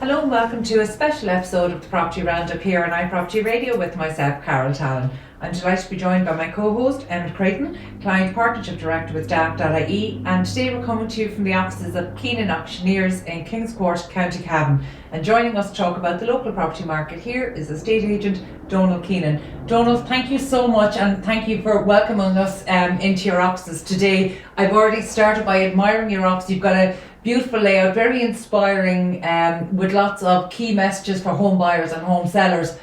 Hello and welcome to a special episode of the Property Roundup here on iPropertyRadio with myself, Carol Tallon. I'm delighted to be joined by my co-host, Emmet Creighton, Client Partnership Director with Daft.ie, and today we're coming to you from the offices of Keenan Auctioneers in Kingscourt, County Cavan. And joining us to talk about the local property market here is estate agent Donal Keenan. Donal, thank you so much and thank you for welcoming us into your offices today. I've already started by admiring your office. You've got a beautiful layout, very inspiring, with lots of key messages for home buyers and home sellers.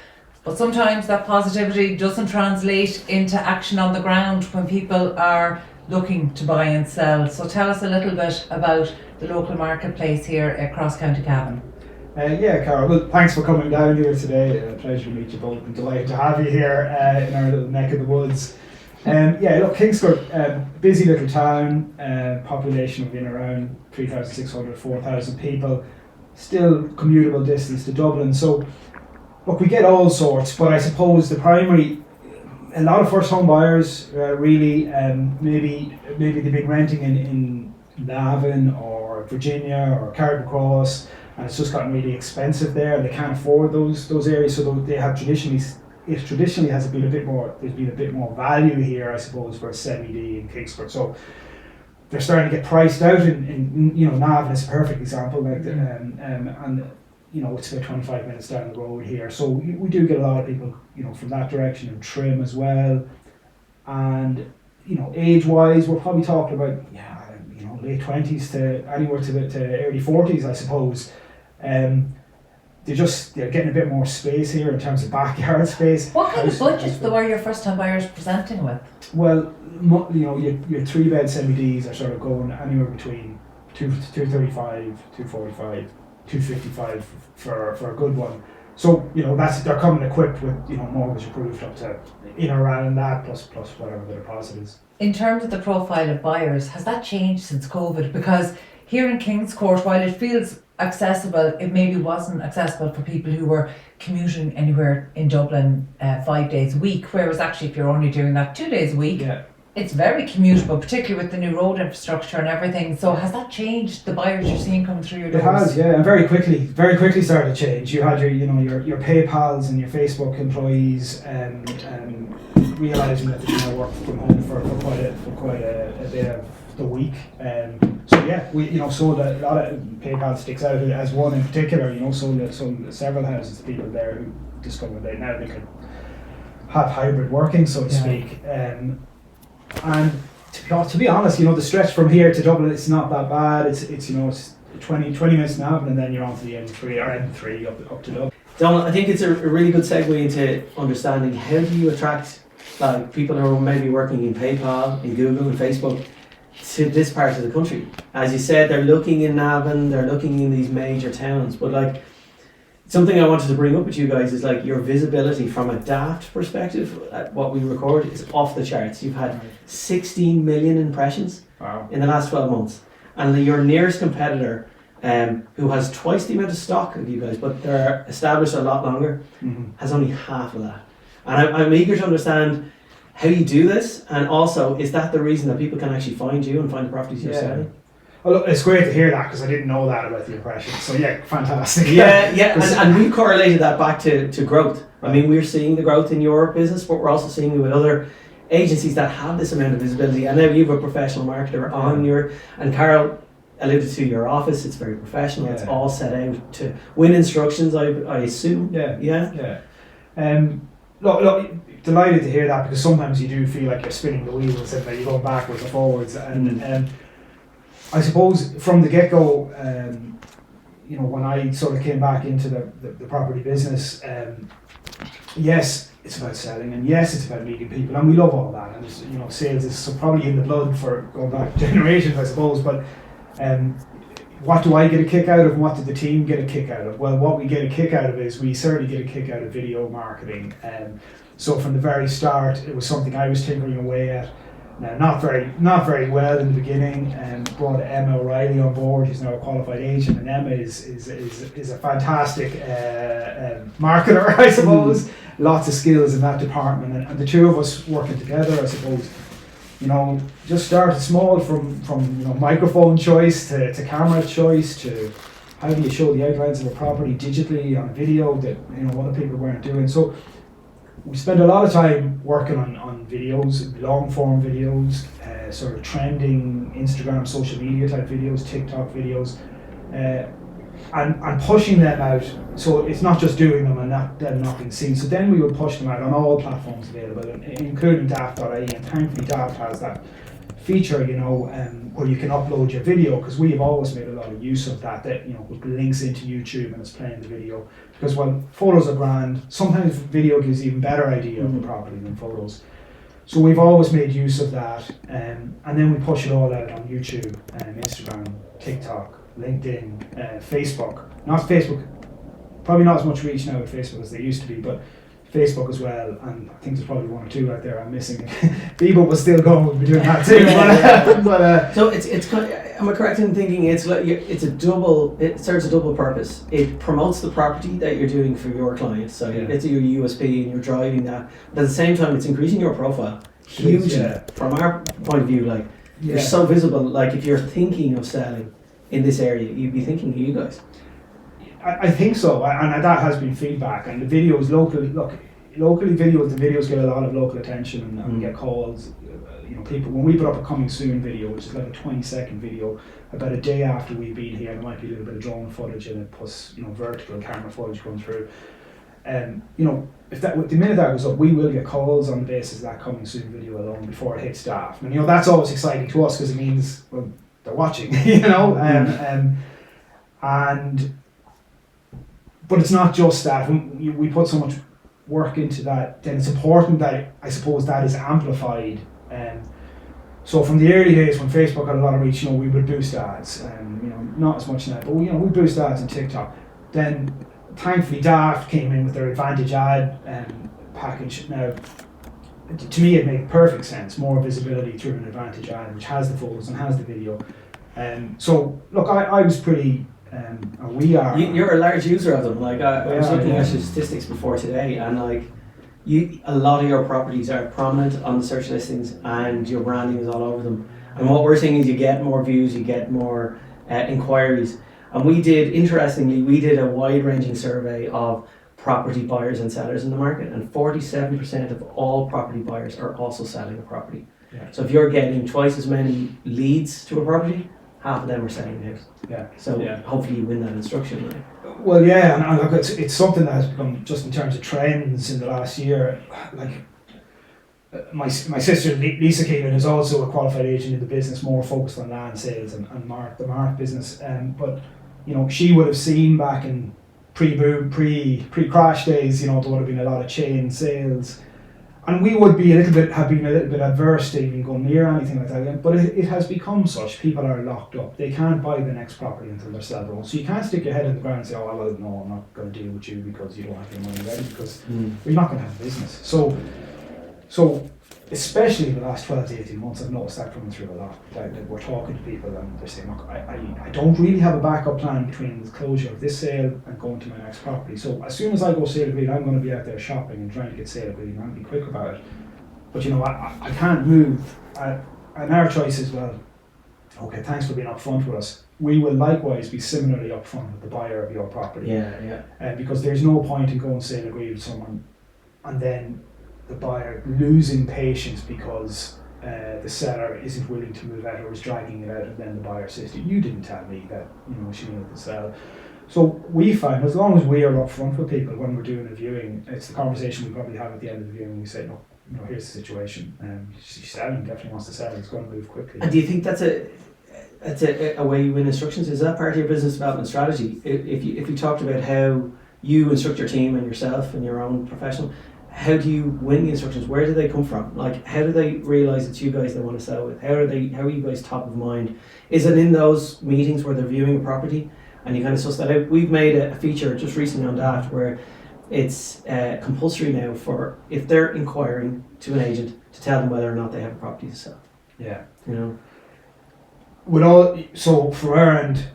But sometimes that positivity doesn't translate into action on the ground when people are looking to buy and sell. So tell us a little bit about the local marketplace here across County Cavan. Yeah, Carol, well, thanks for coming down here today. Pleasure to meet you both and delighted to have you here in our little neck of the woods. Yeah, look, Kingscourt, busy little town, population of in around 3,600, 4,000 people, still commutable distance to Dublin. So, look, we get all sorts, but I suppose the primary, a lot of first home buyers really, maybe they've been renting in Navan or Virginia or Carrick Cross, and it's just gotten really expensive there, and they can't afford those areas. So they have traditionally has been a bit more. There's been a bit more value here, I suppose, for a semi-D in Kingscourt. So they're starting to get priced out. In Navan is a perfect example. Like and it's about 25 minutes down the road here. So we do get a lot of people, from that direction, and Trim as well. And age-wise, we're probably talking about late 20s to anywhere to early 40s, I suppose. They're getting a bit more space here in terms of backyard space. What kind of budgets were your first time buyers presenting with? Well, your 3-bed semi-Ds are sort of going anywhere between 235, 245, 255 for a good one. So they're coming equipped with mortgage approved up to in around that plus whatever the deposit is. In terms of the profile of buyers, has that changed since COVID? Because here in Kingscourt, while it feels accessible, it maybe wasn't accessible for people who were commuting anywhere in Dublin 5 days a week, whereas actually if you're only doing that 2 days a week, it's very commutable, particularly with the new road infrastructure and everything. So has that changed the buyers you're seeing coming through your doors? It has, yeah, and very quickly started to change. You had your PayPals and your Facebook employees realising that they can work from home for quite a bit of the week. So yeah, we sold a lot of PayPal sticks out as one in particular. Sold several houses to people there who discovered that now they could have hybrid working, so to speak. And to be honest, the stretch from here to Dublin, it's not that bad. It's 20 minutes now, and then you're on to the M3 or M3 up to Dublin. Donal, I think it's a really good segue into understanding how do you attract people who are maybe working in PayPal, in Google and Facebook to this part of the country. As you said, they're looking in Navan, they're looking in these major towns, but something I wanted to bring up with you guys is your visibility from a Daft perspective. What we record is off the charts. You've had 16 million impressions in the last 12 months, and your nearest competitor, who has twice the amount of stock of you guys, but they're established a lot longer, has only half of that. And I'm eager to understand how you do this, and also, is that the reason that people can actually find you and find the properties you're selling? Well, look, it's great to hear that because I didn't know that about the impressions. So yeah, fantastic. Yeah, and we correlated that back to growth. I mean, we're seeing the growth in your business, but we're also seeing it with other agencies that have this amount of visibility. And now you have a professional marketer on and Carol alluded to your office. It's very professional. It's all set out to win instructions, I assume. Yeah. Look, delighted to hear that because sometimes you do feel like you're spinning the wheels and you're going backwards and forwards. And I suppose from the get-go, when I sort of came back into the property business, yes, it's about selling, and yes, it's about meeting people, and we love all that. And sales is probably in the blood for going back generations, I suppose. But what do I get a kick out of, and what did the team get a kick out of? Well, what we get a kick out of is we certainly get a kick out of video marketing. So from the very start, it was something I was tinkering away at. Now, not very well in the beginning, and brought Emmet O'Reilly on board. He's now a qualified agent, and Emmet is a fantastic marketer, I suppose. Lots of skills in that department, and the two of us working together, I suppose. Just started small from microphone choice to camera choice to how do you show the outlines of a property digitally on video that other people weren't doing. So we spend a lot of time working on videos, long form videos, sort of trending Instagram, social media type videos, TikTok videos, and pushing them out. So it's not just doing them and them not being seen. So then we would push them out on all platforms available, including Daft.ie, and thankfully Daft has that feature, where you can upload your video, because we have always made a lot of use of that with links into YouTube and it's playing the video. Because while photos are grand, sometimes video gives even better idea of the property than photos. So we've always made use of that, and then we push it all out on YouTube, Instagram, TikTok, LinkedIn, Facebook. Not Facebook, probably not as much reach now with Facebook as they used to be, but Facebook as well, and I think there's probably one or two out there I'm missing. Bebo was still going, we'll be doing that too. But so it's kind of, am I correct in thinking it serves a double purpose. It promotes the property that you're doing for your clients, so it's your USP and you're driving that. But at the same time, it's increasing your profile hugely. From our point of view, you're so visible. Like if you're thinking of selling in this area, you'd be thinking of you guys. I think so, and that has been feedback. And the videos locally the videos get a lot of local attention, and we get calls. People, when we put up a coming soon video, which is like a 20-second video, about a day after we've been here, there might be a little bit of drone footage in it, plus vertical camera footage going through. If the minute that goes up, we will get calls on the basis of that coming soon video alone before it hits Daft. And that's always exciting to us because it means they're watching, But it's not just that. When we put so much work into that, then it's important that I suppose that is amplified. So from the early days when Facebook had a lot of reach, we would boost ads, not as much now, but we boost ads on TikTok. Then thankfully Daft came in with their Advantage ad package. Now, to me it made perfect sense, more visibility through an Advantage ad, which has the photos and has the video. So look, I was pretty. We are. You're a large user of them. I was looking at your statistics before today, and a lot of your properties are prominent on the search listings, and your branding is all over them. And what we're seeing is you get more views, you get more inquiries. And we did a wide-ranging survey of property buyers and sellers in the market, and 47% of all property buyers are also selling a property. Yeah. So if you're getting twice as many leads to a property, half of them are selling the house. Yeah. So hopefully you win that instruction. Right? Well, and look, it's something that has become, just in terms of trends in the last year. My sister Lisa Keenan is also a qualified agent in the business, more focused on land sales and the Mark business. But she would have seen back in pre-crash days, there would have been a lot of chain sales. And we would have been a little bit adverse to even going near anything like that. But it has become such. People are locked up. They can't buy the next property until they're sellable. So you can't stick your head in the ground and say, oh, well, no, I'm not going to deal with you because you don't have your money ready, because you're not going to have a business. So especially in the last 12 to 18 months, I've noticed that coming through a lot. That we're talking to people and they're saying, look, I don't really have a backup plan between the closure of this sale and going to my next property. So as soon as I go sale agreed, I'm going to be out there shopping and trying to get sale agreed, and I'll be quick about it. But I can't move. And our choice is, well, okay, thanks for being upfront with us. We will likewise be similarly upfront with the buyer of your property. Because there's no point in going sale agreed with someone and then the buyer losing patience because the seller isn't willing to move out or is dragging it out, and then the buyer says, you didn't tell me that she needed to sell. So we find, as long as we are upfront with people when we're doing a viewing, it's the conversation we probably have at the end of the viewing. We say, no, here's the situation. She's selling, definitely wants to sell. It's going to move quickly. And do you think that's a way you win instructions? Is that part of your business development strategy? If you talked about how you instruct your team and yourself and your own professional, how do you win the instructions? Where do they come from? How do they realise it's you guys they want to sell with? How are you guys top of mind? Is it in those meetings where they're viewing a property and you kind of suss that out? We've made a feature just recently on Daft where it's compulsory now for, if they're inquiring to an agent, to tell them whether or not they have a property to sell. Yeah. So for our end,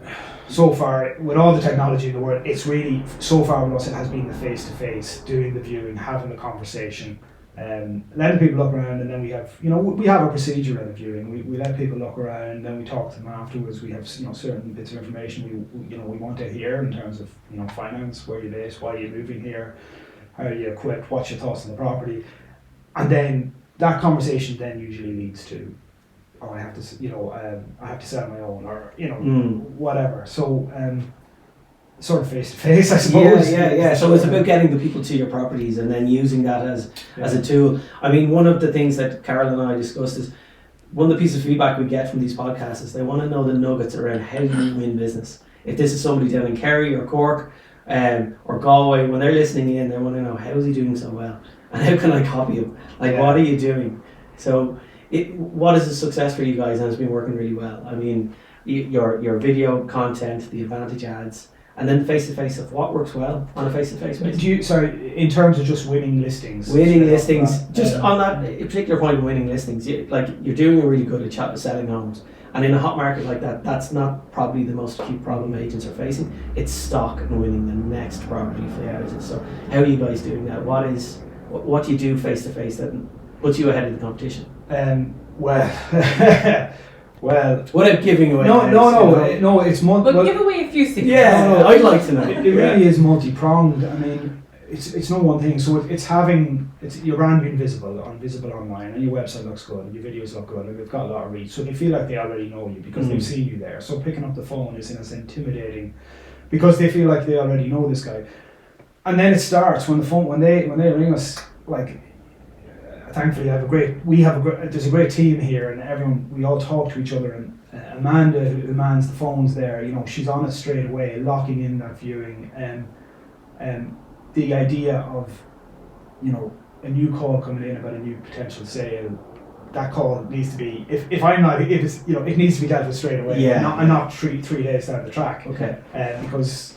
so far, with all the technology in the world, it's really, so far with us, it has been the face-to-face, doing the viewing, having the conversation, letting people look around, and then we have a procedure at a viewing. We let people look around, then we talk to them afterwards. We have certain bits of information we want to hear in terms of finance, where you're based, why you're moving here, how are you equipped, what's your thoughts on the property, and then that conversation then usually leads to, I have to sell my own, or whatever. So sort of face to face, I suppose. Yeah. So it's about getting the people to your properties and then using that as a tool. I mean, one of the things that Carol and I discussed is, one of the pieces of feedback we get from these podcasts is they want to know the nuggets around how do you win business. If this is somebody down in Kerry or Cork or Galway, when they're listening in, they want to know, how is he doing so well? And how can I copy him? What are you doing? So what is a success for you guys? And it's been working really well. I mean, your video content, the Advantage ads, and then face-to-face of what works well on a face-to-face basis. In terms of just winning listings? Just on that particular point of winning listings, you're doing a really good at selling homes. And in a hot market like that, that's not probably the most acute problem agents are facing. It's stock and winning the next property for the houses. So how are you guys doing that? What do you do face-to-face that puts you ahead of the competition? Well, without giving away. No. It's But give away a few things. Yeah, I'd like to know. It really is multi-pronged. I mean, it's no one thing. So it's your brand being visible online, and your website looks good, and your videos look good, and they've got a lot of reach. So they feel like they already know you because they've seen you there. So picking up the phone is in a sense intimidating because they feel like they already know this guy. And then it starts when they ring us, thankfully there's a great team here, and we all talk to each other, and Amanda, who mans the phones there, she's on it straight away, locking in that viewing, and the idea of a new call coming in about a new potential sale, that call needs to be, it needs to be dealt with straight away, and not three days down the track. Okay. Because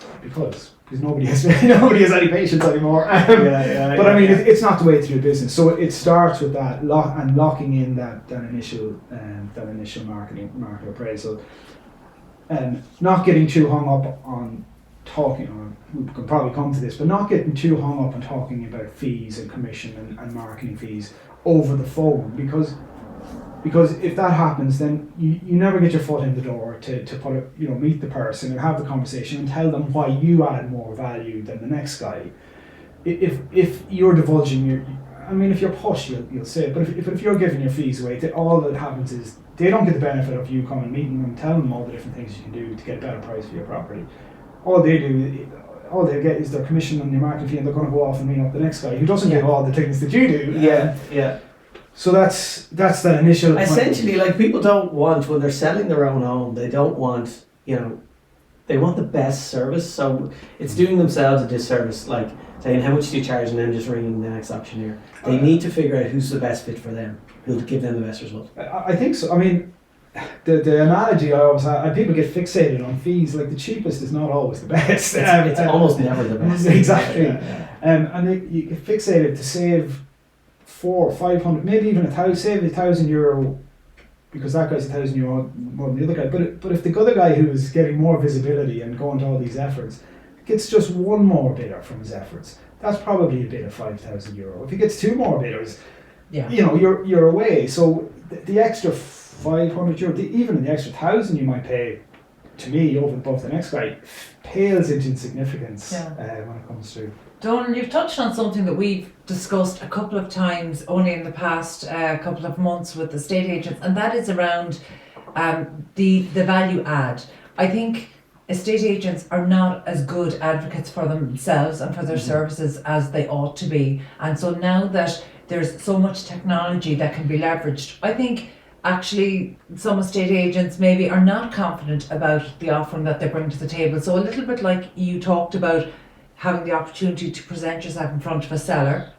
nobody has any patience anymore. But I mean, it's not the way to do business. So it starts with that locking in that initial market appraisal, and not getting too hung up on talking. Or we can probably come to this, but not getting too hung up on talking about fees and commission and marketing fees over the phone, because if that happens, then you never get your foot in the door to put it, meet the person and have the conversation and tell them why you add more value than the next guy. If you're divulging if you're pushed, you'll say it, but if you're giving your fees away, all that happens is they don't get the benefit of you coming meeting them, telling them all the different things you can do to get a better price for your property. All they get is their commission on your marketing fee, and they're going to go off and ring up the next guy who doesn't do all the things that you do. Yeah. So that's that initial. Essentially, people don't want, when they're selling their own home, they don't want, they want the best service. So it's doing themselves a disservice, saying how much do you charge and then just ringing the next auctioneer. They need to figure out who's the best fit for them, who'll give them the best result. I think so. I mean, the analogy I always have, people get fixated on fees. The cheapest is not always the best. It's almost never the best. Exactly. And you get fixated to save 400 or 500, maybe even save €1,000 because that guy's €1,000 more than the other guy. But if the other guy who is getting more visibility and going to all these efforts gets just one more bidder from his efforts, that's probably a bid of €5,000. If he gets two more bidders, you're away. So the extra €500, even the extra 1,000 you might pay to me over above the next guy pales into insignificance when it comes to. Donal, you've touched on something that we've discussed a couple of times only in the past couple of months with estate agents, and that is around the value add. I think estate agents are not as good advocates for themselves and for their services as they ought to be, and so now that there's so much technology that can be leveraged, I think actually some estate agents maybe are not confident about the offering that they bring to the table. So a little bit like you talked about, having the opportunity to present yourself in front of a seller,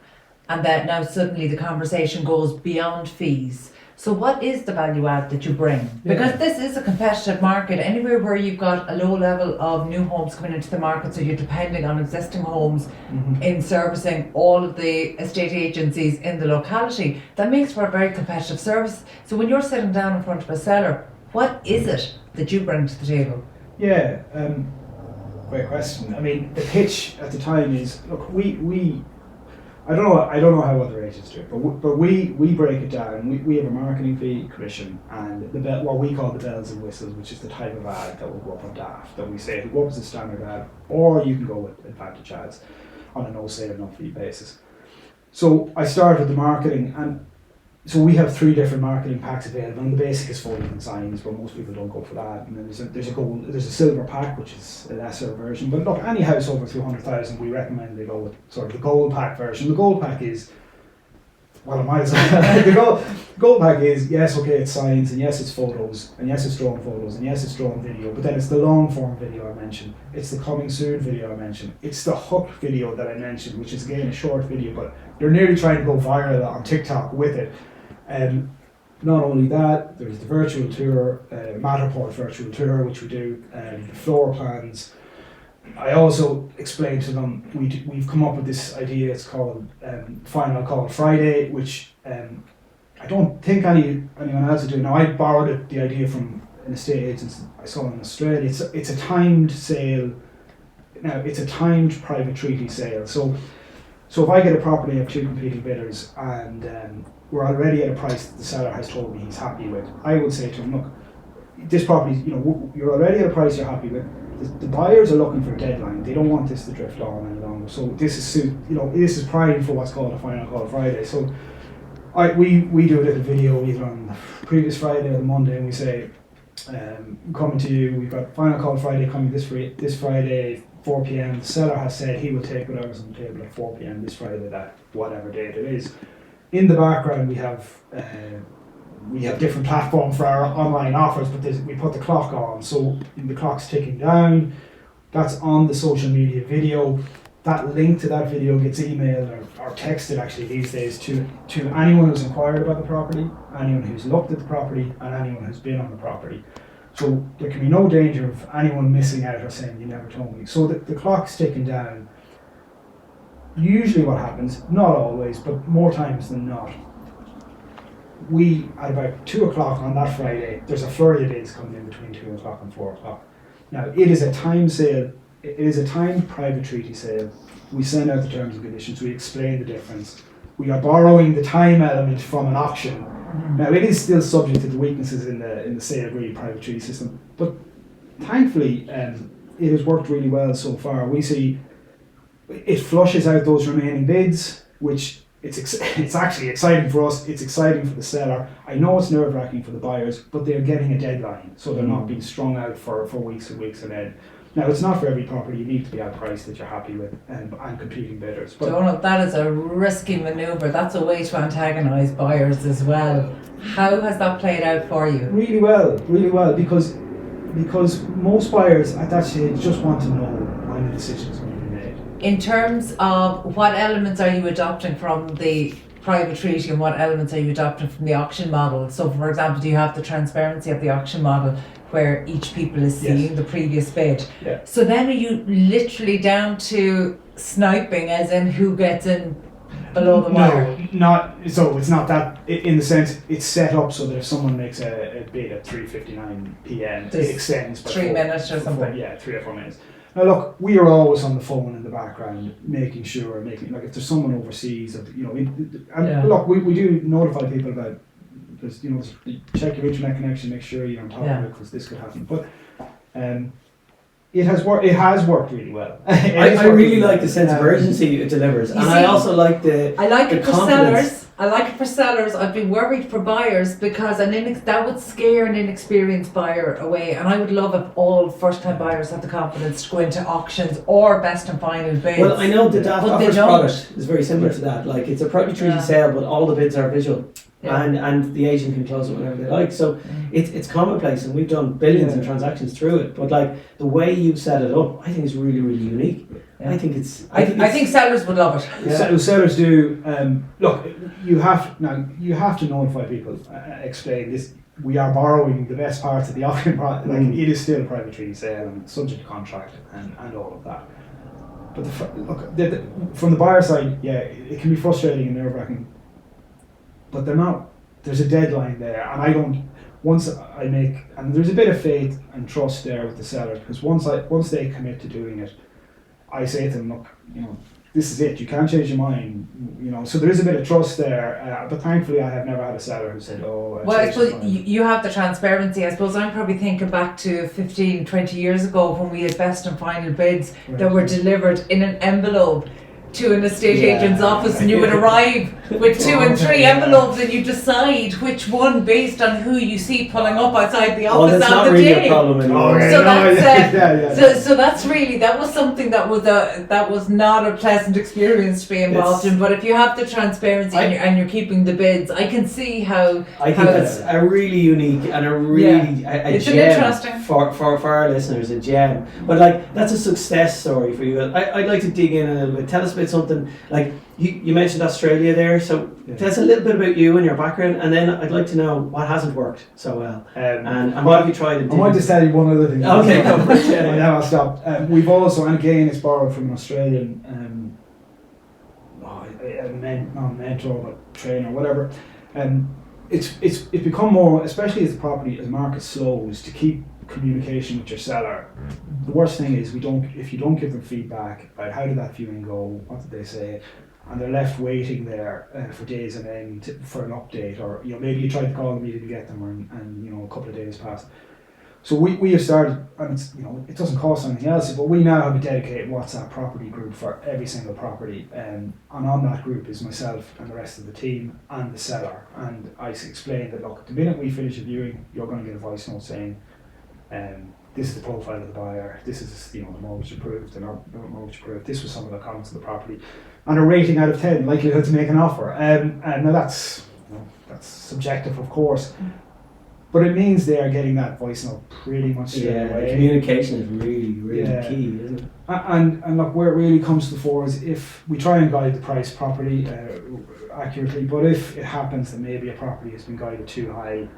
and that now suddenly the conversation goes beyond fees. So what is the value add that you bring? Because this is a competitive market. Anywhere where you've got a low level of new homes coming into the market, so you're depending on existing homes in servicing all of the estate agencies in the locality, that makes for a very competitive service. So when you're sitting down in front of a seller, what is it that you bring to the table? Great question. I mean, the pitch at the time is, look, I don't know how other agents do it, but we break it down. We have a marketing fee, commission, and what we call the bells and whistles, which is the type of ad that will go up on Daft. That we say go up as a standard ad, or you can go with advantage ads on a no sale, no fee basis. So I start with the marketing, and so we have 3 different marketing packs available, and the basic is folding and signs, but most people don't go for that. And then there's a silver pack, which is a lesser version. But look, any house over 200,000, we recommend they go with sort of the gold pack version. The gold pack is, well, I might as well. The gold pack is, yes, okay, it's signs, and yes, it's photos, and yes, it's drone photos, and yes, it's drone video. But then it's the long form video I mentioned. It's the coming soon video I mentioned. It's the hook video that I mentioned, which is again a short video, but they're nearly trying to go viral on TikTok with it. Not only that, there's the virtual tour, Matterport virtual tour, which we do, the floor plans. I also explained to them, we've come up with this idea, it's called Final Call Friday, which I don't think anyone else is doing. Now, I borrowed the idea from an estate agent I saw in Australia. It's a timed sale. Now, it's a timed private treaty sale. So if I get a property, I have 2 competing bidders, and we're already at a price that the seller has told me he's happy with, I would say to him, look, this property, you're already at a price you're happy with. The buyers are looking for a deadline. They don't want this to drift on any longer. So this is primed for what's called a Final Call Friday. So we do a little video either on the previous Friday or the Monday, and we say, coming to you, we've got Final Call Friday coming this Friday, 4 p.m. The seller has said he will take whatever's on the table at 4 p.m. this Friday, that whatever date it is. In the background, we have different platforms for our online offers, but we put the clock on, so the clock's ticking down. That's on the social media video. That link to that video gets emailed or texted actually these days to anyone who's inquired about the property, anyone who's looked at the property, and anyone who's been on the property. So there can be no danger of anyone missing out or saying you never told me. So the clock's ticking down. Usually what happens, not always, but more times than not, at about 2 o'clock on that Friday, there's a flurry of bids coming in between 2 o'clock and 4 o'clock. Now, it is a time sale. It is a timed private treaty sale. We send out the terms and conditions. We explain the difference. We are borrowing the time element from an auction. Now, it is still subject to the weaknesses in the sale agreed private treaty system, but thankfully, it has worked really well so far. We see it flushes out those remaining bids, which it's actually exciting for us. It's exciting for the seller. I know it's nerve-wracking for the buyers, but they're getting a deadline, so they're not being strung out for weeks and weeks on end. Now, it's not for every property. You need to be at a price that you're happy with and competing bidders. But Donal, that is a risky manoeuvre. That's a way to antagonise buyers as well. How has that played out for you? Really well, because most buyers at that stage just want to know when the decision's going to be made. In terms of what elements are you adopting from the private treaty and what elements are you adopting from the auction model? So, for example, do you have the transparency of the auction model where each people is seeing the previous bid? Yeah. So then are you literally down to sniping, as in who gets in below the wire? No, it's not that, in the sense it's set up so that if someone makes a bid at 3:59 p.m. it extends by 3 minutes or something. 3 or 4 minutes. Now look, we are always on the phone in the background, making sure, like if there's someone overseas, look, we do notify people about, check your internet connection, make sure you're on top of it, because this could happen. But it has worked really well. I really like the sense of urgency it delivers, and I also like the confidence. I like it for sellers. I'd be worried for buyers because that would scare an inexperienced buyer away. And I would love if all first-time buyers have the confidence to go into auctions or best and final bids. Well, I know the Daft offers product is very similar to that. Like, it's a private treaty sale, but all the bids are visual. Yeah. And the agent can close it whenever they like. So it's commonplace, and we've done billions of transactions through it. But like the way you've set it up, I think is really, really unique. Yeah. I think sellers would love it. Yeah. Sellers do. Look, you have to notify people. Explain this. We are borrowing the best parts of the auction. It is still a private treaty sale and subject to contract and all of that. But from the buyer side, it can be frustrating and nerve-wracking. But there's a deadline there, and and there's a bit of faith and trust there with the seller, because once they commit to doing it, I say to them, look, this is it. You can't change your mind. So there is a bit of trust there. But thankfully, I have never had a seller who said, "Oh." Well, I suppose you have the transparency. I suppose I'm probably thinking back to 15, 20 years ago when we had best and final bids that were delivered in an envelope to an estate agent's office, and you would arrive with 2 and 3 envelopes, and you decide which one based on who you see pulling up outside the office that's on not the really day. a problem anymore. So that's really, that was something that was not a pleasant experience to be involved in. But if you have the transparency and you're keeping the bids, I can see how. I think that's a really unique and a really it's gem an interesting for our listeners, a gem. But like, that's a success story for you. I'd like to dig in a little bit. Tell us about something like you mentioned Australia there. So tell us a little bit about you and your background, and then I'd like to know what hasn't worked so well, and what have you tried. I might just tell you one other thing. Okay, go for it. Now I'll stop. We've also, and again, it's borrowed from an Australian not mentor but trainer, whatever. It's become more, especially as the market slows, to keep communication with your seller. The worst thing is if you don't give them feedback about how did that viewing go, what did they say, and they're left waiting there for days on end for an update, or maybe you tried to call them, you didn't get them, and a couple of days passed. So we have started, and it's, it doesn't cost anything else, but we now have a dedicated WhatsApp property group for every single property, and on that group is myself and the rest of the team and the seller, and I explain that, look, the minute we finish a viewing, you're going to get a voice note saying, this is the profile of the buyer, this is the mortgage approved, they're not mortgage approved, this was some of the comments of the property, and a rating out of 10, likelihood to make an offer. And now that's subjective, of course, but it means they are getting that voice note pretty much straight away. The communication is really key, isn't it? And look, where it really comes to the fore is if we try and guide the price properly, accurately, but if it happens that maybe a property has been guided too high,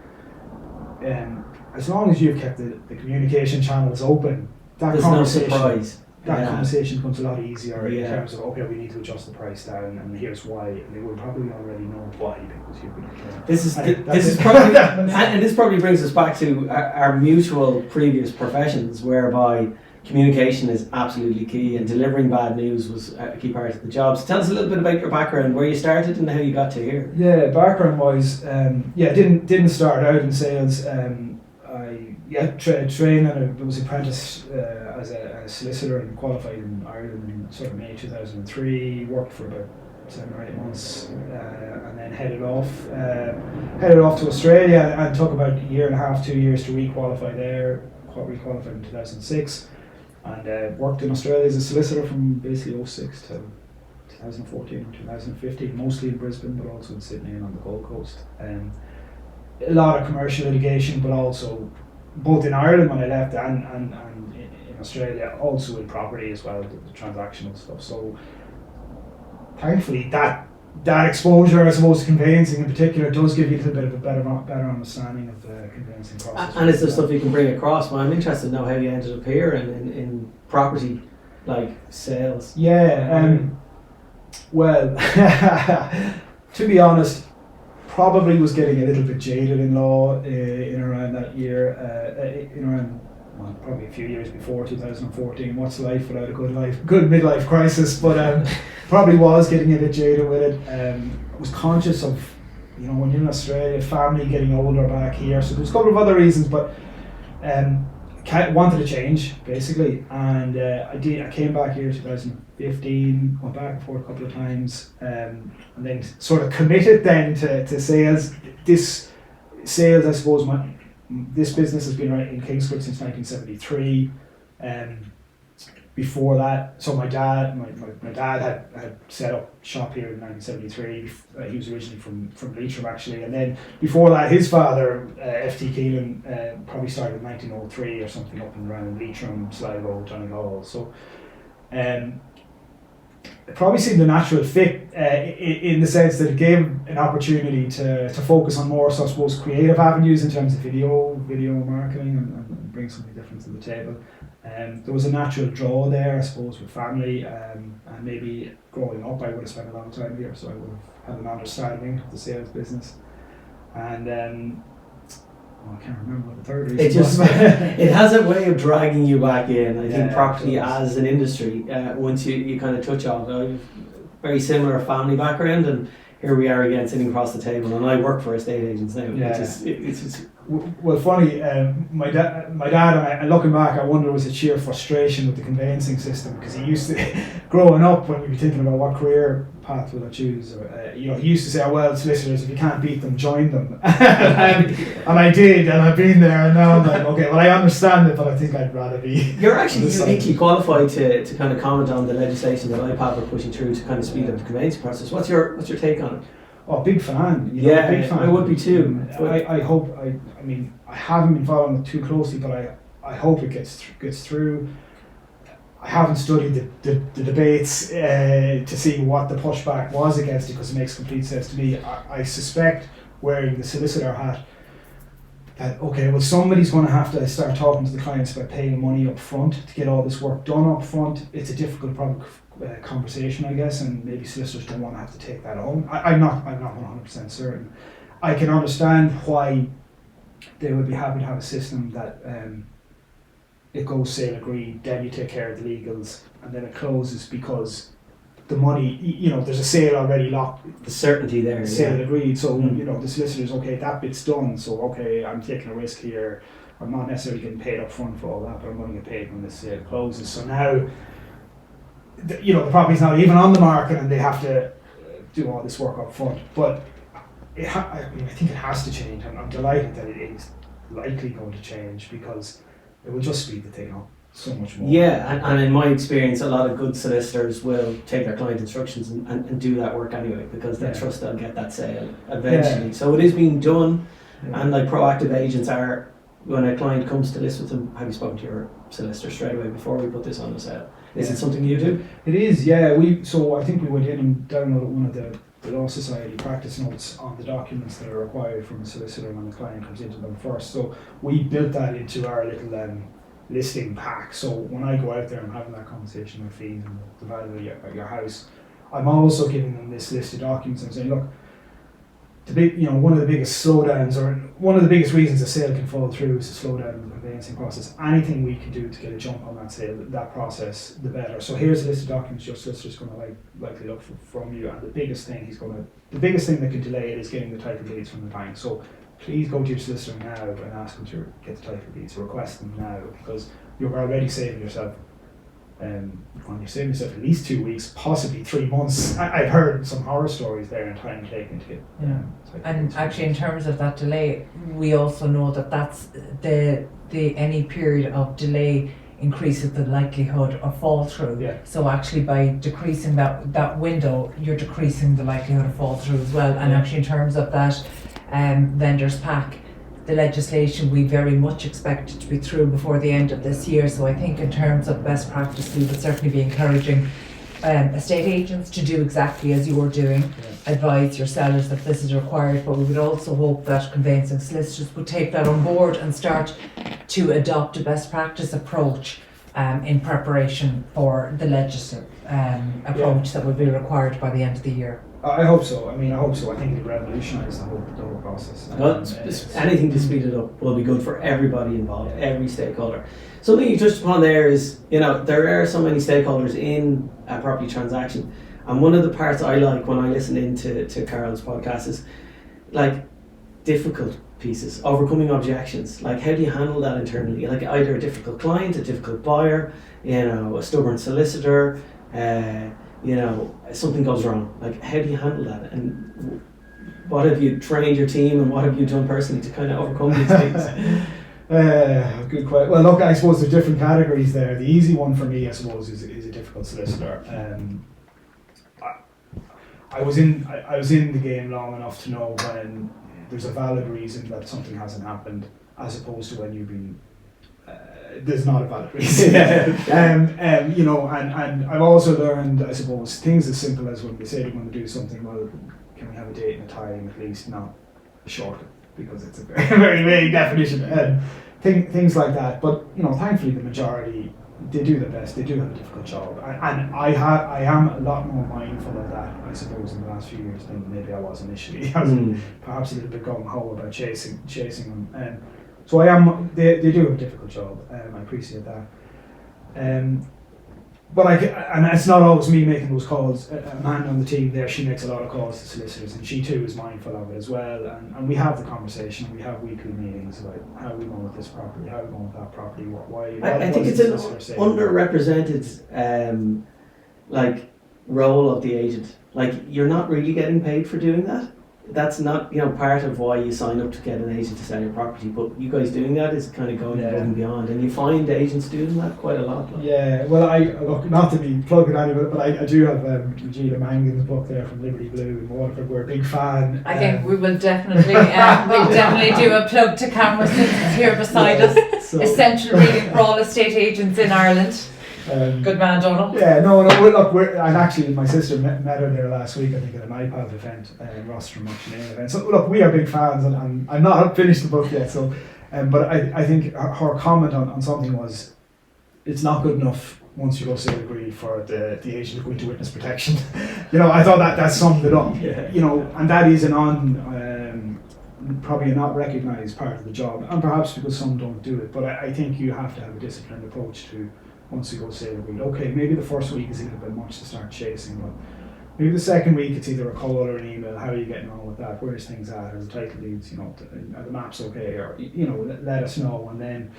as long as you've kept the communication channels open, there's no surprise. Conversation becomes a lot easier in terms of, okay, we need to adjust the price down, and here's why. And they will probably already know why, because you've been. This probably brings us back to our mutual previous professions, whereby communication is absolutely key, and delivering bad news was a key part of the job. So tell us a little bit about your background, where you started and how you got to here. Yeah, background wise, didn't start out in sales. I trained and was apprentice as a solicitor, and qualified in Ireland in sort of May 2003. Worked for about 7 or 8 months, and then headed off to Australia, and took about a year and a half, 2 years to requalify there. Requalified in 2006, and worked in Australia as a solicitor from basically 06 to 2014 or 2015, mostly in Brisbane, but also in Sydney and on the Gold Coast. A lot of commercial litigation, but also both in Ireland when I left and in Australia, also in property as well, the transactional stuff. So thankfully that exposure, I suppose, to conveyancing in particular, does give you a little bit of a better understanding of the conveyancing process. And it's the stuff you can bring across. Well, I'm interested to know how you ended up here in property, like sales. Well, to be honest, probably was getting a little bit jaded in law in around that year, probably a few years before 2014. What's life without a good midlife crisis? But probably was getting a bit jaded with it. Was conscious of, when you're in Australia, family getting older back here. So there's a couple of other reasons, but wanted to change basically, and I came back here 2015, went back and forth a couple of times, and then sort of committed then to sales. This sales, I suppose, this business has been in Kingscourt since 1973. Before that, so my dad had set up shop here in 1973. He was originally from Leitrim actually, and then before that, his father, F.T. Keenan, probably started in 1903 or something up and around Leitrim, Sligo, Donegal. So it probably seemed a natural fit in the sense that it gave an opportunity to focus on more, so I suppose, creative avenues in terms of video marketing and bring something different to the table. There was a natural draw there, I suppose, with family, and maybe growing up I would have spent a long time here, so I would have had an understanding of the sales business. And I can't remember what the third reason It just was. it has a way of dragging you back in. I think Yeah, property it does. as an industry, once you kind of touch on it, I have very similar family background, and here we are again sitting across the table, and I work for estate agents now. Yeah. It's Well, funny, my dad and looking back, I wonder was it sheer frustration with the conveyancing system, because he used to, growing up, when we'd be thinking about what career path will I choose, or, he used to say, oh, well, solicitors, if you can't beat them, join them. and I did, and I've been there, and now I'm like, okay, well, I understand it, but I think I'd rather be. You're actually uniquely qualified to kind of comment on the legislation that IPAP are pushing through to kind of speed up the conveyancing process. What's your take on it? Oh, big fan. Yeah, big fan. I would be too. I hope. I mean, I haven't been following it too closely, but I hope it gets through. I haven't studied the debates to see what the pushback was against it, because it makes complete sense to me. I suspect, wearing the solicitor hat, that okay, well, somebody's going to have to start talking to the clients about paying money up front to get all this work done up front. It's a difficult conversation, I guess, and maybe solicitors don't want to have to take that on. I'm not 100% certain. I can understand why they would be happy to have a system that it goes sale agreed, then you take care of the legals, and then it closes, because the money, there's a sale already locked, The certainty there. sale agreed, so the solicitor's okay, that bit's done, so okay, I'm taking a risk here, I'm not necessarily getting paid up front for all that, but I'm going to get paid when the sale closes. So now the property's not even on the market and they have to do all this work up front. But I think it has to change, and I'm delighted that it is likely going to change, because it will just speed the thing up so much more. Yeah, and in my experience, a lot of good solicitors will take their client instructions and do that work anyway, because they trust they'll get that sale eventually. Yeah. So it is being done, Yeah. and like proactive agents are, when a client comes to list with them, have you spoken to your solicitor straight away before we put this on the sale? Is it something you do? It is, yeah. So I think we went in and downloaded one of the Law Society practice notes on the documents that are required from the solicitor when the client comes into them first. So we built that into our little listing pack. So when I go out there and having that conversation with fees and the value of your house, I'm also giving them this list of documents and saying, look, one of the biggest slowdowns, or one of the biggest reasons a sale can fall through, is a slowdown in the conveyancing process. Anything we can do to get a jump on that sale, that process, the better. So here's a list of documents your solicitor's going to likely look for from you, and the biggest thing that can delay it is getting the title deeds from the bank. So please go to your solicitor now and ask them to get the title deeds, request them now, because you're already saving yourself. You're saving yourself at least 2 weeks, possibly 3 months. I've heard some horror stories there in time taken to get. And actually, in terms of that delay, we also know that that's the any period of delay increases the likelihood of fall through. Yeah. So actually, by decreasing that window, you're decreasing the likelihood of fall through as well. And actually, in terms of that vendors pack, the legislation, we very much expect it to be through before the end of this year. So I think in terms of best practice, we would certainly be encouraging estate agents to do exactly as you're doing, advise your sellers that this is required, but we would also hope that conveyancing solicitors would take that on board and start to adopt a best practice approach in preparation for the legislative approach that will be required by the end of the year. I hope so. I think it revolutionised the whole process. Well, anything to speed it up will be good for everybody involved, every stakeholder. Something you touched upon there is, there are so many stakeholders in a property transaction, and one of the parts I like when I listen into Carol's podcast is like difficult pieces, overcoming objections. Like, how do you handle that internally? Like either a difficult client, a difficult buyer, a stubborn solicitor. Something goes wrong. Like, how do you handle that? And what have you trained your team, and what have you done personally to kind of overcome these things? Good question. Well, look, I suppose there's different categories there. The easy one for me, I suppose, is a difficult solicitor. I was in the game long enough to know when there's a valid reason that something hasn't happened, as opposed to when you've been. There's not a valid reason. And I've also learned, I suppose, things as simple as when they say they're going to do something, well, can we have a date and a time, at least not a shortcut, because it's a very, very vague definition. Things like that. But, thankfully the majority they do their best. They do have a difficult job, and I am a lot more mindful of that, I suppose, in the last few years than maybe I was initially. I was perhaps a little bit gung ho about chasing them. So I am. They do have a difficult job. I appreciate that. But and it's not always me making those calls. A man on the team there, she makes a lot of calls to solicitors, and she too is mindful of it as well. And we have the conversation. We have weekly meetings about how we going with this property, how we going with that property. I think it's an underrepresented role of the agent. Like, you're not really getting paid for doing that. That's not, part of why you sign up to get an agent to sell your property, but you guys doing that is kind of going above and beyond, and you find agents doing that quite a lot. Yeah, well, I look, not to be plugging anybody, but I do have Regina Mangan's book there from Liberty Blue in Waterford. We're a big fan. I think we will definitely do a plug to Cameron since it's here beside us. So, essential reading for all estate agents in Ireland. Good man, Donal. Yeah, no, look, and actually my sister met her there last week, I think, at an iPad event, Ross from Auctioneers event. So look, we are big fans, and I'm not finished the book yet, so, but I think her comment on something was, it's not good enough once you go say agree for the agent to go into witness protection. I thought that summed it up. Yeah. And that is probably a not recognised part of the job, and perhaps because some don't do it, but I think you have to have a disciplined approach to, once you go say agreed, okay, maybe the first week is a little bit much to start chasing, but maybe the second week it's either a call or an email. How are you getting on with that? Where's things at? Are the title deeds, are the maps okay? Or, let us know. And then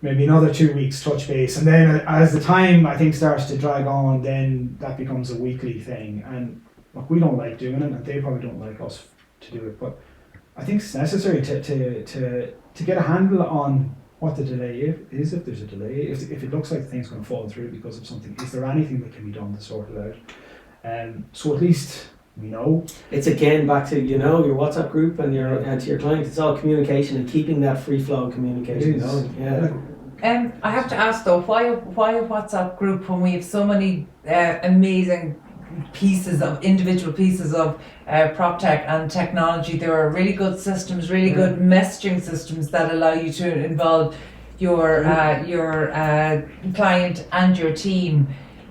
maybe another 2 weeks touch base. And then as the time, I think, starts to drag on, then that becomes a weekly thing. And look, we don't like doing it, and they probably don't like us to do it. But I think it's necessary to get a handle on what the delay is, if there's a delay, if it looks like the thing's going to fall through because of something. Is there anything that can be done to sort it out? So at least we know. It's again back to your WhatsApp group and to your client. It's all communication and keeping that free flow of communication going. Yeah. I have to ask though, why a WhatsApp group when we have so many amazing individual pieces of prop tech and technology? There are really good systems, really good messaging systems that allow you to involve your client and your team.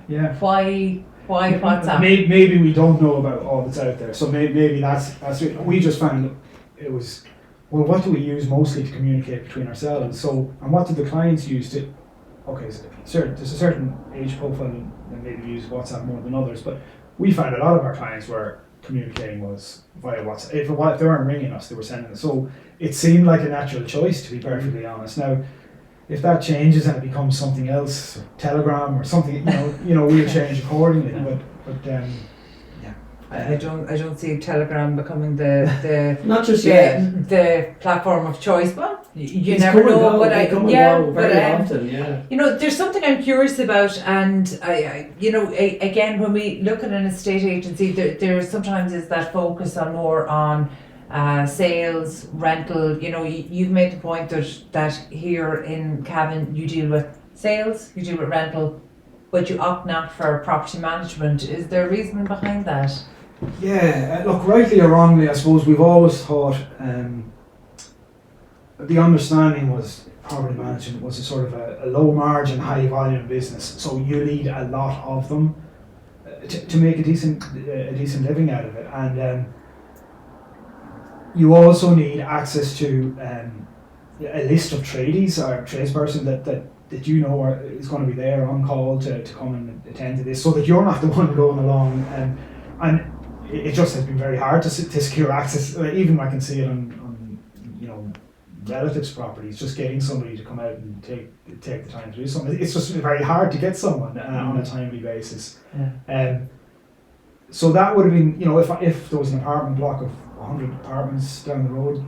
Yeah. Why WhatsApp? Maybe we don't know about all that's out there. So maybe that's it. We just found it was, well, what do we use mostly to communicate between ourselves? So, and what do the clients use to? Okay, so there's a certain age profile that maybe use WhatsApp more than others, but we found a lot of our clients were communicating was via WhatsApp. If they weren't ringing us, they were sending us. So it seemed like a natural choice, to be perfectly honest. Now, if that changes and it becomes something else, Telegram or something, we'll change accordingly. But yeah. I don't see Telegram becoming the not just yet the platform of choice, but you it's never know. But often, there's something I'm curious about, and again, when we look at an estate agency, there sometimes is that focus on more on sales, rental. You've made the point that here in Cavan you deal with sales, you deal with rental, but you opt not for property management. Is there a reason behind that? Yeah, look, rightly or wrongly, I suppose we've always thought the understanding was property management was a sort of a low margin, high volume business. So you need a lot of them to make a decent living out of it, and you also need access to a list of tradies or tradesperson that is going to be there on call to come and attend to this, so that you're not the one going along. And it just has been very hard to secure access. Even I can see it on relatives' properties, just getting somebody to come out and take the time to do something. It's just very hard to get someone on a timely basis. Yeah. So that would have been, if there was an apartment block of 100 apartments down the road,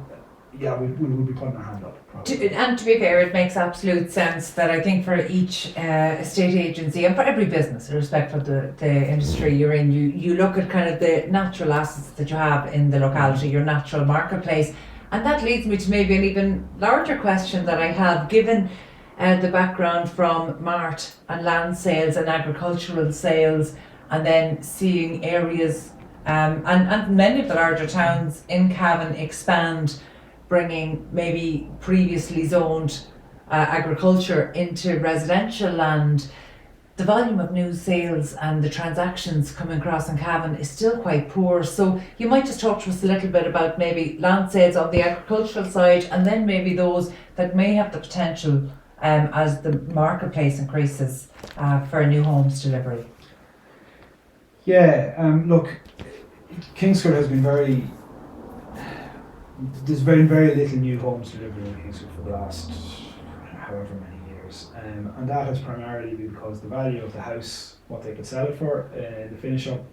yeah, we would be putting our hand up. And to be fair, it makes absolute sense that I think for each estate agency and for every business, irrespective of the industry you're in, you look at kind of the natural assets that you have in the locality, your natural marketplace. And that leads me to maybe an even larger question that I have, given the background from mart and land sales and agricultural sales, and then seeing areas and many of the larger towns in Cavan expand, bringing maybe previously zoned agriculture into residential land, the volume of new sales and the transactions coming across in Cavan is still quite poor. So you might just talk to us a little bit about maybe land sales on the agricultural side, and then maybe those that may have the potential as the marketplace increases for new homes delivery. Yeah, look, Kingscourt has been there's been very little new homes delivered in Kingscourt for the last however many years, and that has primarily been because the value of the house, what they could sell it for, the finish up,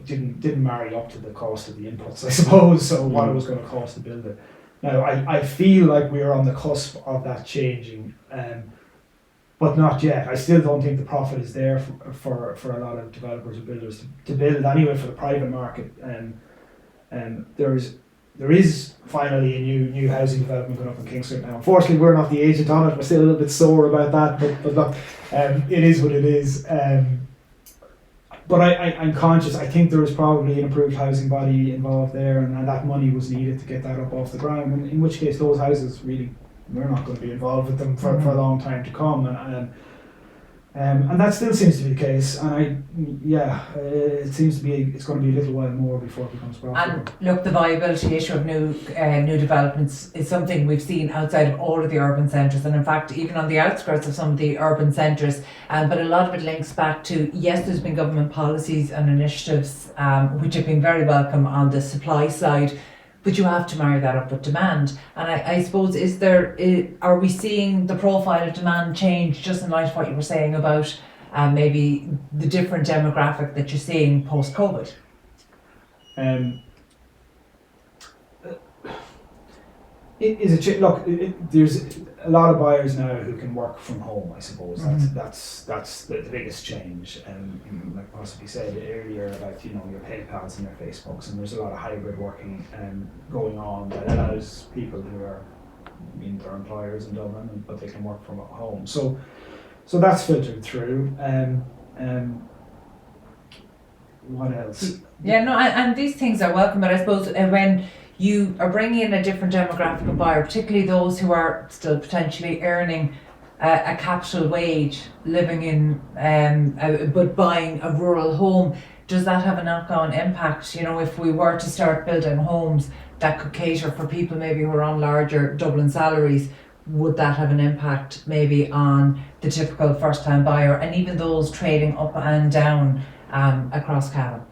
didn't marry up to the cost of the inputs, I suppose. So what it was going to cost to build it. Now I feel like we are on the cusp of that changing, but not yet. I still don't think the profit is there for a lot of developers and builders to build anyway for the private market. There is finally a new housing development going up in Kingscourt now. Unfortunately, we're not the agent on it. We're still a little bit sore about that, but look, it is what it is. But I'm conscious. I think there was probably an improved housing body involved there, and that money was needed to get that up off the ground. And in which case, those houses really, we're not going to be involved with them for a long time to come. And that still seems to be the case, and it seems to be it's going to be a little while more before it becomes profitable. And look, the viability issue of new developments is something we've seen outside of all of the urban centres, and in fact even on the outskirts of some of the urban centres. But a lot of it links back to, yes, there's been government policies and initiatives which have been very welcome on the supply side, but you have to marry that up with demand. And I suppose, are we seeing the profile of demand change just in light of what you were saying about maybe the different demographic that you're seeing post-COVID? There's a lot of buyers now who can work from home, I suppose. That's the biggest change. Like possibly said earlier about your PayPals and your Facebooks, and there's a lot of hybrid working going on that allows people who are their employers in Dublin, but they can work from home. So that's filtered through. What else? Yeah, no, and these things are welcome, but I suppose when you are bringing in a different demographic of buyer, particularly those who are still potentially earning a capital wage, living in but buying a rural home, does that have a knock-on impact? If we were to start building homes that could cater for people maybe who are on larger Dublin salaries, would that have an impact maybe on the typical first-time buyer and even those trading up and down across Cavan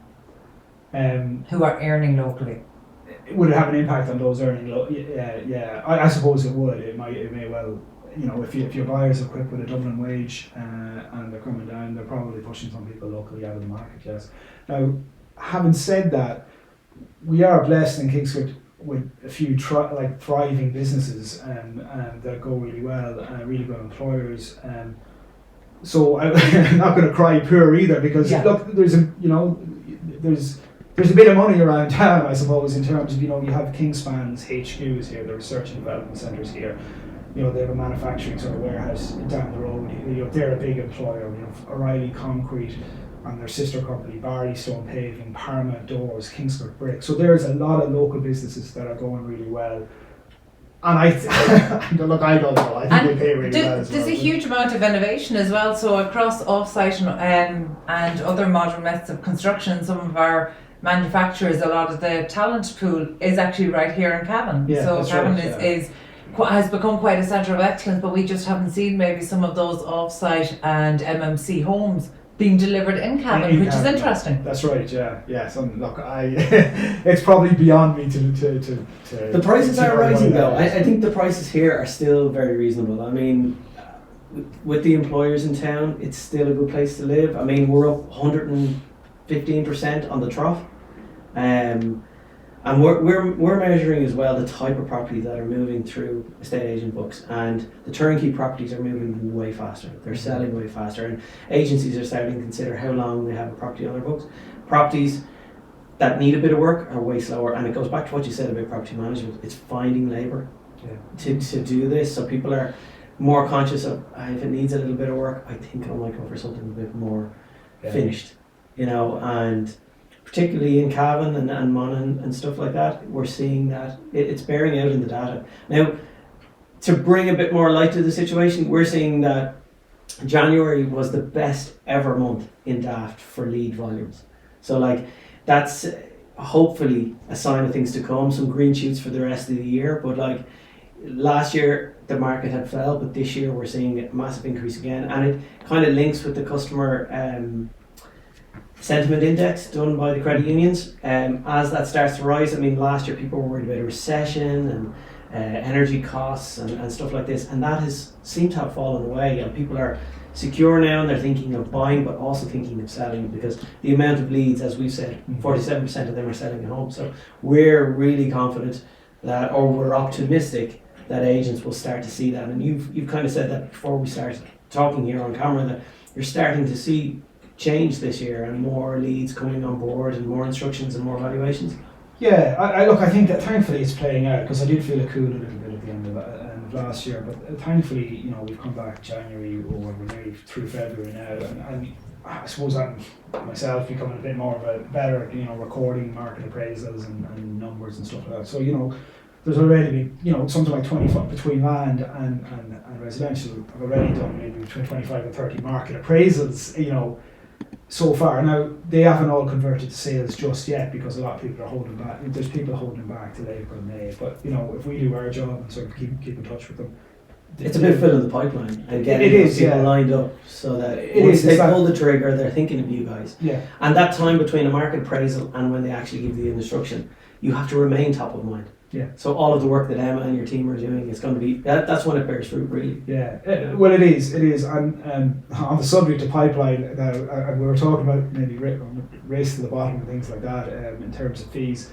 who are earning locally? Would it have an impact on those earning? Yeah. I suppose it would. It may well. If your buyers are equipped with a Dublin wage and they're coming down, they're probably pushing some people locally out of the market. Yes. Now, having said that, we are blessed in Kingscourt with a few thriving businesses that go really well, really good employers. So I'm not going to cry poor either, because look, there's a bit of money around town, I suppose, in terms of, you have Kingspan's HQs here, the research and development centres here. They have a manufacturing sort of warehouse down the road. They're a big employer. O'Reilly Concrete and their sister company, Barry Stone Paving, Parma Doors, Kingscourt Brick. So there's a lot of local businesses that are going really well. And I don't know. I think they pay really well as well. There's a huge amount of innovation as well. So across off-site and other modern methods of construction, some of our manufacturers, a lot of the talent pool is actually right here in Cavan. Yeah, so Cavan right, has become quite a centre of excellence, but we just haven't seen maybe some of those off-site and MMC homes being delivered in Cavan, which is interesting. That's right, yeah. So look, it's probably beyond me to the prices are rising though. I think the prices here are still very reasonable. I mean, with the employers in town, it's still a good place to live. I mean, we're up 115% on the trough. And we're measuring as well the type of properties that are moving through estate agent books, and the turnkey properties are moving way faster. They're selling way faster, and agencies are starting to consider how long they have a property on their books. Properties that need a bit of work are way slower, and it goes back to what you said about property management. It's finding labour to do this, so people are more conscious of if it needs a little bit of work, I think I might go for something a bit more finished, and particularly in Cavan and Monaghan and stuff like that, we're seeing that it's bearing out in the data. Now, to bring a bit more light to the situation, we're seeing that January was the best ever month in Daft for lead volumes. So like that's hopefully a sign of things to come, some green shoots for the rest of the year. But like last year the market had fell, but this year we're seeing a massive increase again, and it kind of links with the customer sentiment index done by the credit unions. As that starts to rise, I mean last year people were worried about a recession and energy costs and stuff like this, and that has seemed to have fallen away, and people are secure now and they're thinking of buying but also thinking of selling, because the amount of leads, as we've said, 47% of them are selling at home. So we're really confident that, or we're optimistic that agents will start to see that. And you've kind of said that before we started talking here on camera, that you're starting to see change this year and more leads coming on board and more instructions and more valuations. Yeah, I think that thankfully it's playing out, because I did feel it cooled a little bit at the end of last year, but thankfully, we've come back January, or we're nearly through February now, and I suppose I'm myself becoming a bit more of a better, recording market appraisals and numbers and stuff like that. So, there's already been, something like 25 between land and residential. I've already done maybe between 25 and 30 market appraisals, so far. Now, they haven't all converted to sales just yet, because a lot of people are holding back. There's people holding back till April and May. But, if we do our job and sort of keep in touch with them. It's a bit filling the pipeline and getting people lined up, so that once they pull the trigger, they're thinking of you guys. Yeah. And that time between a market appraisal and when they actually give you the instruction, you have to remain top of mind. Yeah. So all of the work that Emma and your team are doing is going to be, that's when it bears fruit, really. Yeah. Well, it is. And on the subject of pipeline, now, we were talking about maybe race to the bottom and things like that in terms of fees.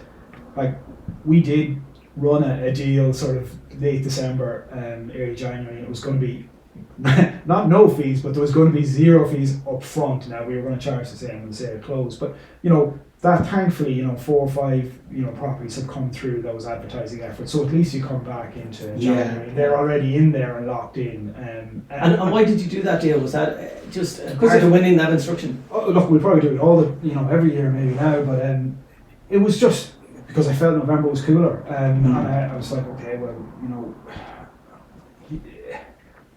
Like, we did run a deal sort of late December, early January, and it was going to be not no fees, but there was going to be zero fees up front. Now, we were going to charge the same when the sale closed, but that thankfully 4 or 5 properties have come through those advertising efforts, so at least you come back into January, they're already in there and locked in. And why did you do that deal? Was that just part of winning that instruction? Oh, look, we'll probably do it all every year maybe now, but it was just because I felt November was cooler, and I was like, okay, well,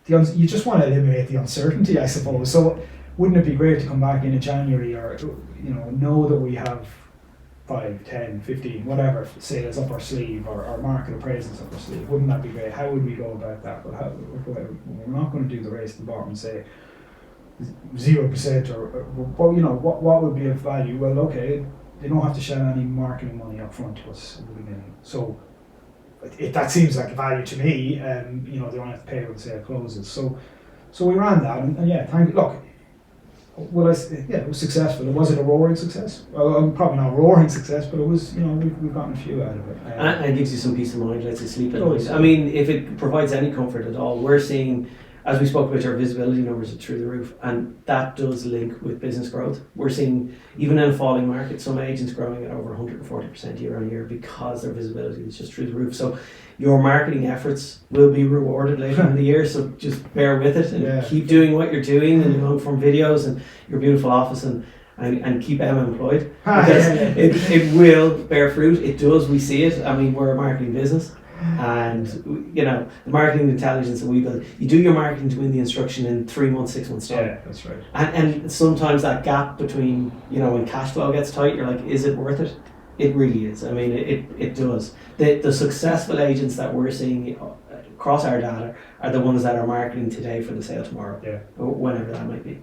you just want to eliminate the uncertainty, I suppose. So wouldn't it be great to come back in January, or know that we have 5, 10, 15, whatever sales up our sleeve, or market appraisals up our sleeve? Wouldn't that be great? How would we go about that? But we're not going to do the race to the bottom and say 0%, or what would be of value? Well, okay, they don't have to shell any marketing money up front to us in the beginning. So that seems like a value to me. They don't have to pay when the sale closes. So we ran that, and look. Well, it was successful. Was it a roaring success? Well, probably not a roaring success, but it was. We've gotten a few out of it. And it gives you some peace of mind, lets you sleep at night. I mean, if it provides any comfort at all, we're seeing, as we spoke about, our visibility numbers are through the roof, and that does link with business growth. We're seeing, even in a falling market, some agents growing at over 140% year on year, because their visibility is just through the roof. So your marketing efforts will be rewarded later in the year, so just bear with it and keep doing what you're doing, and from videos and your beautiful office, and keep Emma employed, because it will bear fruit. It does. We see it. I mean, we're a marketing business, and the marketing intelligence that we build, you do your marketing to win the instruction in 3 months, 6 months time. Yeah, that's right. And sometimes that gap between when cash flow gets tight, you're like, is it worth it? It really is. I mean, it does. The successful agents that we're seeing across our data are the ones that are marketing today for the sale tomorrow. Yeah. Or whenever that might be.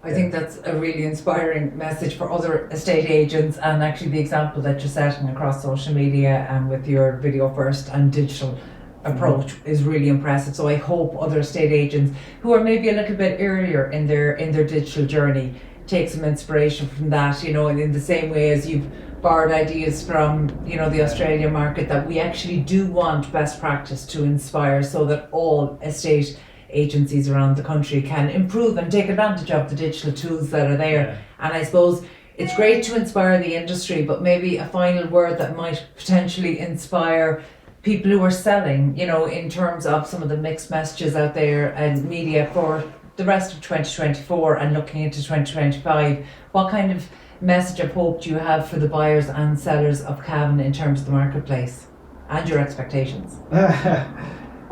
I think that's a really inspiring message for other estate agents, and actually the example that you're setting across social media and with your video first and digital approach is really impressive. So I hope other estate agents who are maybe a little bit earlier in their digital journey take some inspiration from that, and in the same way as you've borrowed ideas from the Australian market, that we actually do want best practice to inspire, so that all estate agencies around the country can improve and take advantage of the digital tools that are there. Yeah. And I suppose it's great to inspire the industry, but maybe a final word that might potentially inspire people who are selling, in terms of some of the mixed messages out there and media for the rest of 2024 and looking into 2025. What kind of message of hope do you have for the buyers and sellers of Cavan in terms of the marketplace and your expectations?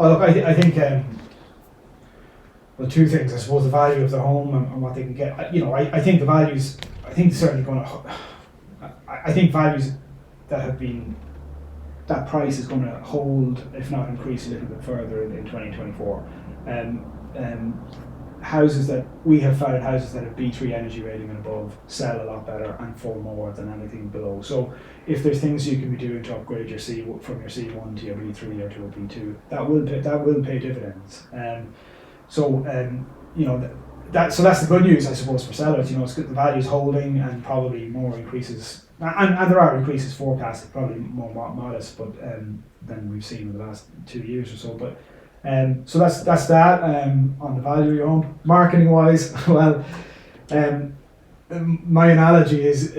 Well, look, I think well, two things. I suppose the value of the home and what they can get. I think the values. I think certainly going to. I think values that have been. That price is going to hold, if not increase a little bit further in 2024. Houses that we have found, houses that have B3 energy rating and above, sell a lot better and for more than anything below. So if there's things you can be doing to upgrade your from your C1 to your B3 or to a B2, that will pay dividends. So that's the good news, I suppose, for sellers. It's good, the value's holding and probably more increases. And there are increases forecasted, probably more modest, but than we've seen in the last 2 years or so. But so that's that on the value of your home. Marketing wise, well, my analogy is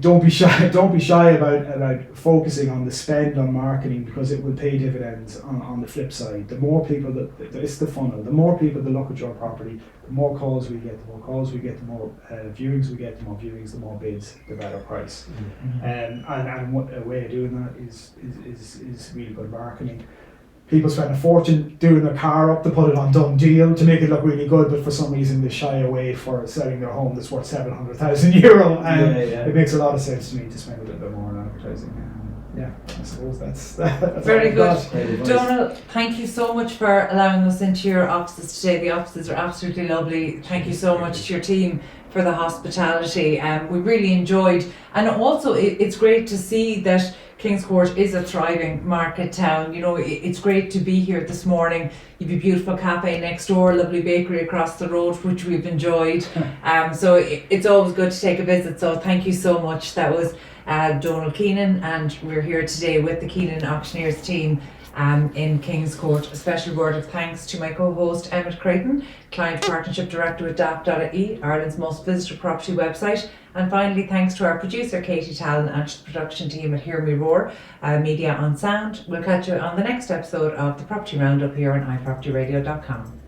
don't be shy about focusing on the spend on marketing, because it will pay dividends on the flip side. The more people it's the funnel. The more people that look at your property, the more calls we get. The more calls we get, the more viewings we get. The more viewings, the more bids, the better price. And what a way of doing that is really good marketing. People spend a fortune doing their car up to put it on done deal to make it look really good, but for some reason they shy away for selling their home that's worth €700,000. It makes a lot of sense to me to spend a little bit more on advertising. I suppose that's very good. Donal, thank you so much for allowing us into your offices today. The offices are absolutely lovely. Thank you so much to your team for the hospitality. We really enjoyed, and also it's great to see that Kingscourt is a thriving market town. It's great to be here this morning. You've a beautiful cafe next door, lovely bakery across the road, which we've enjoyed. So it's always good to take a visit. So thank you so much. That was Donal Keenan, and we're here today with the Keenan Auctioneers team in Kingscourt. A special word of thanks to my co-host Emmet Creighton, Client Partnership Director with Daft.ie, Ireland's most visited property website. And finally, thanks to our producer Katie Tallon and the production team at Hear Me Roar, Media on Sound. We'll catch you on the next episode of the Property Roundup here on iPropertyRadio.com.